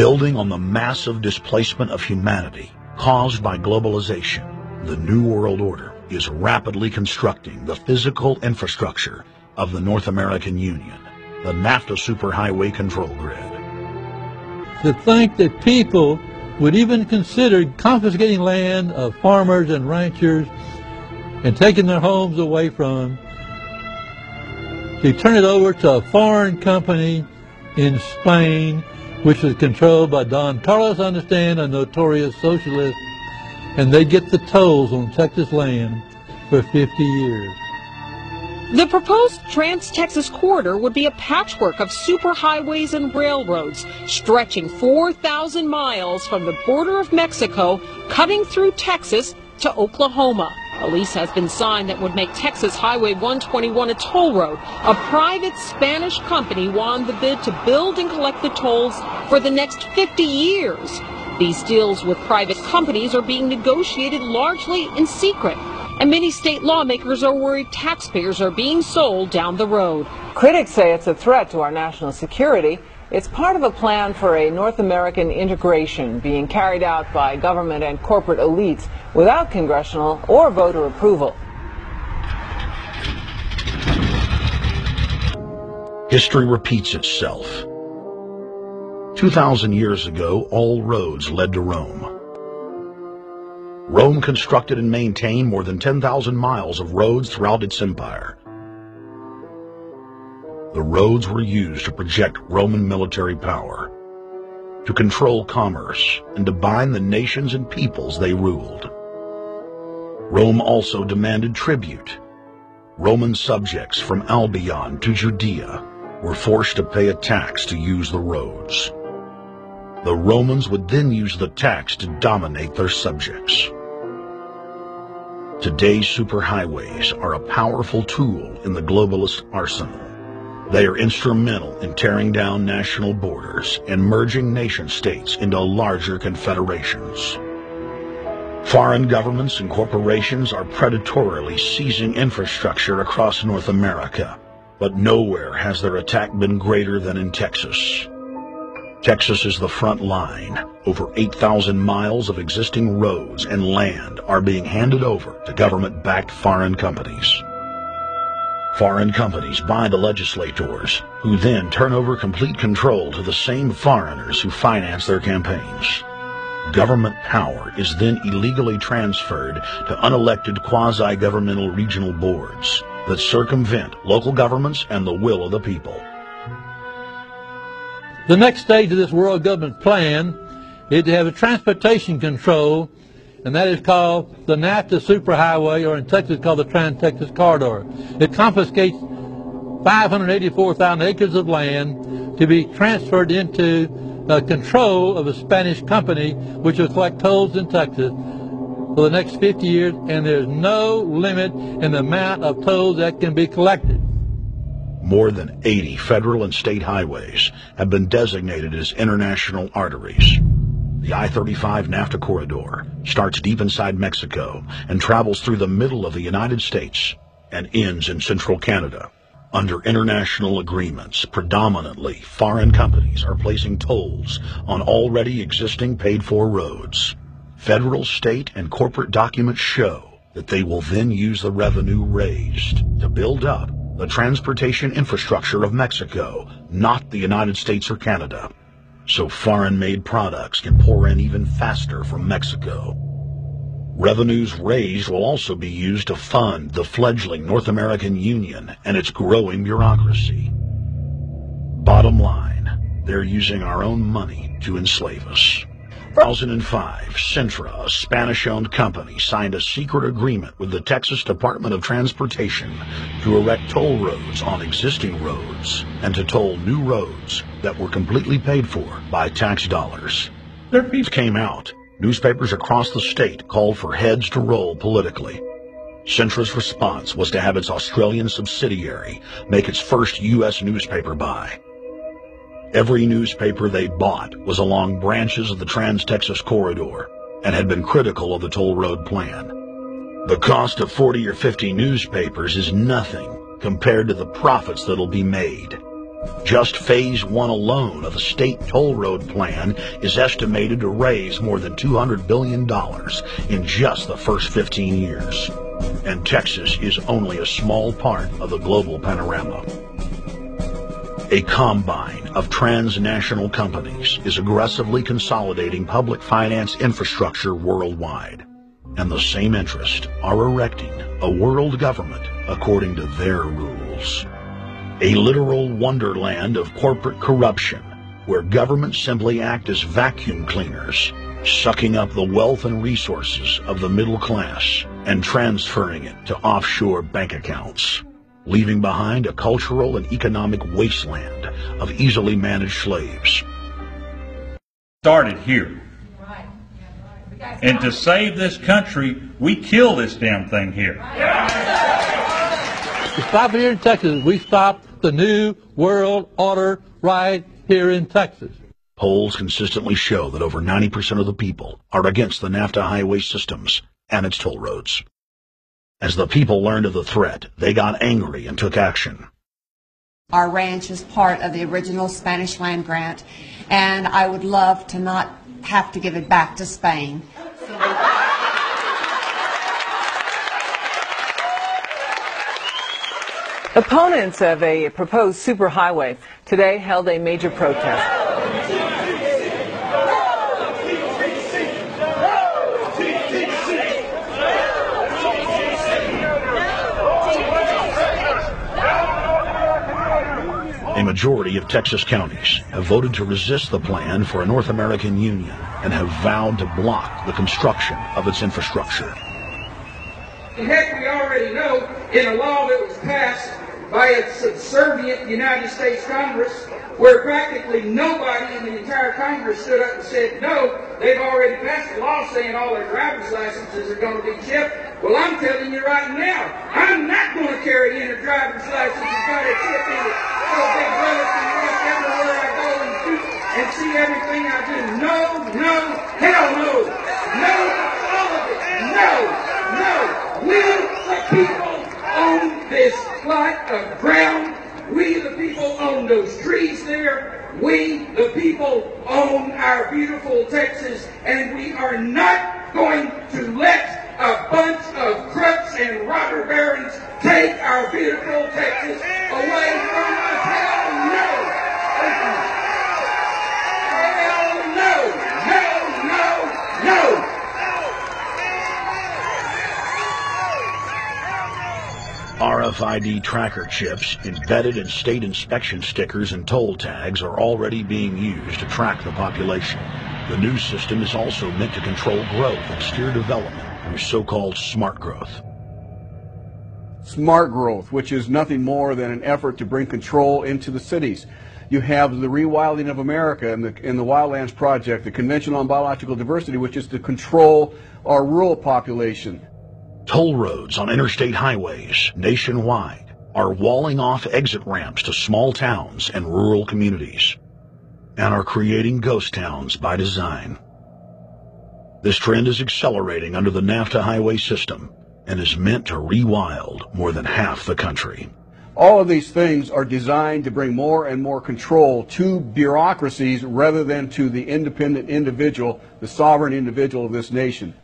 Building on the massive displacement of humanity caused by globalization, the New World Order is rapidly constructing the physical infrastructure of the North American Union, the NAFTA superhighway control grid. To think that people would even consider confiscating land of farmers and ranchers and taking their homes away from them to turn it over to a foreign company in Spain, which was controlled by Don Carlos, I understand, a notorious socialist, and they get the tolls on Texas land for 50 years. The proposed Trans-Texas corridor would be a patchwork of superhighways and railroads stretching 4,000 miles from the border of Mexico, cutting through Texas to Oklahoma. A lease has been signed that would make Texas Highway 121 a toll road. A private Spanish company won the bid to build and collect the tolls for the next 50 years. These deals with private companies are being negotiated largely in secret, and many state lawmakers are worried taxpayers are being sold down the road. Critics say it's a threat to our national security. It's part of a plan for a North American integration being carried out by government and corporate elites without congressional or voter approval. History repeats itself. 2,000 years ago, all roads led to Rome. Rome constructed and maintained more than 10,000 miles of roads throughout its empire. The roads were used to project Roman military power, to control commerce, and to bind the nations and peoples they ruled. Rome also demanded tribute. Roman subjects from Albion to Judea were forced to pay a tax to use the roads. The Romans would then use the tax to dominate their subjects. Today's superhighways are a powerful tool in the globalist arsenal. They are instrumental in tearing down national borders and merging nation-states into larger confederations. Foreign governments and corporations are predatorily seizing infrastructure across North America, but nowhere has their attack been greater than in Texas. Texas is the front line. Over 8,000 miles of existing roads and land are being handed over to government-backed foreign companies. Foreign companies buy the legislators, who then turn over complete control to the same foreigners who finance their campaigns. Government power is then illegally transferred to unelected quasi-governmental regional boards that circumvent local governments and the will of the people. The next stage of this world government plan is to have a transportation control, and that is called the NAFTA superhighway, or in Texas called the Trans-Texas corridor. It confiscates 584,000 acres of land to be transferred into control of a Spanish company which will collect tolls in Texas for the next 50 years, and there's no limit in the amount of tolls that can be collected. More than 80 federal and state highways have been designated as international arteries. The I-35 NAFTA corridor starts deep inside Mexico and travels through the middle of the United States and ends in central Canada. Under international agreements, predominantly foreign companies are placing tolls on already existing paid-for roads. Federal, state, and corporate documents show that they will then use the revenue raised to build up the transportation infrastructure of Mexico, not the United States or Canada, so foreign-made products can pour in even faster from Mexico. Revenues raised will also be used to fund the fledgling North American Union and its growing bureaucracy. Bottom line, they're using our own money to enslave us. In 2005, Centra, a Spanish-owned company, signed a secret agreement with the Texas Department of Transportation to erect toll roads on existing roads and to toll new roads that were completely paid for by tax dollars. Their piece came out. Newspapers across the state called for heads to roll politically. Centra's response was to have its Australian subsidiary make its first U.S. newspaper buy. Every newspaper they bought was along branches of the Trans-Texas corridor and had been critical of the toll road plan. The cost of 40 or 50 newspapers is nothing compared to the profits that'll be made. Just Phase 1 alone of the state toll road plan is estimated to raise more than $200 billion in just the first 15 years. And Texas is only a small part of the global panorama. A combine of transnational companies is aggressively consolidating public finance infrastructure worldwide. And the same interests are erecting a world government according to their rules. A literal wonderland of corporate corruption, where governments simply act as vacuum cleaners, sucking up the wealth and resources of the middle class and transferring it to offshore bank accounts, leaving behind a cultural and economic wasteland of easily managed slaves. Started here. And to save this country, we kill this damn thing here. To stop it here in Texas, we stopped the New World Order right here in Texas. Polls consistently show that over 90% of the people are against the NAFTA highway systems and its toll roads. As the people learned of the threat, they got angry and took action. Our ranch is part of the original Spanish land grant, and I would love to not have to give it back to Spain. Opponents of a proposed superhighway today held a major protest. A majority of Texas counties have voted to resist the plan for a North American Union and have vowed to block the construction of its infrastructure. Heck, we already know in a law that was passed by a subservient United States Congress, where practically nobody in the entire Congress stood up and said no, they've already passed a law saying all their driver's licenses are going to be chipped. Well, I'm telling you right now, I'm not going to carry in a driver's license and got a chip in it. So Big Brother can watch everywhere I go and shoot and see everything I do. No, no, hell no. No, all of it. No, no. We, the people, own this plot of ground. We, the people, own those trees there. We, the people, own our beautiful Texas, and we are not going to let a bunch of crooks and robber barons take our beautiful Texas away from us. Hell no! Hell no! No, no, no! RFID tracker chips embedded in state inspection stickers and toll tags are already being used to track the population. The new system is also meant to control growth and steer development through so-called smart growth. Smart growth, which is nothing more than an effort to bring control into the cities. You have the rewilding of America in the Wildlands Project, the Convention on Biological Diversity, which is to control our rural population. Toll roads on interstate highways nationwide are walling off exit ramps to small towns and rural communities, and are creating ghost towns by design. This trend is accelerating under the NAFTA highway system and is meant to rewild more than half the country. All of these things are designed to bring more and more control to bureaucracies rather than to the independent individual, the sovereign individual of this nation.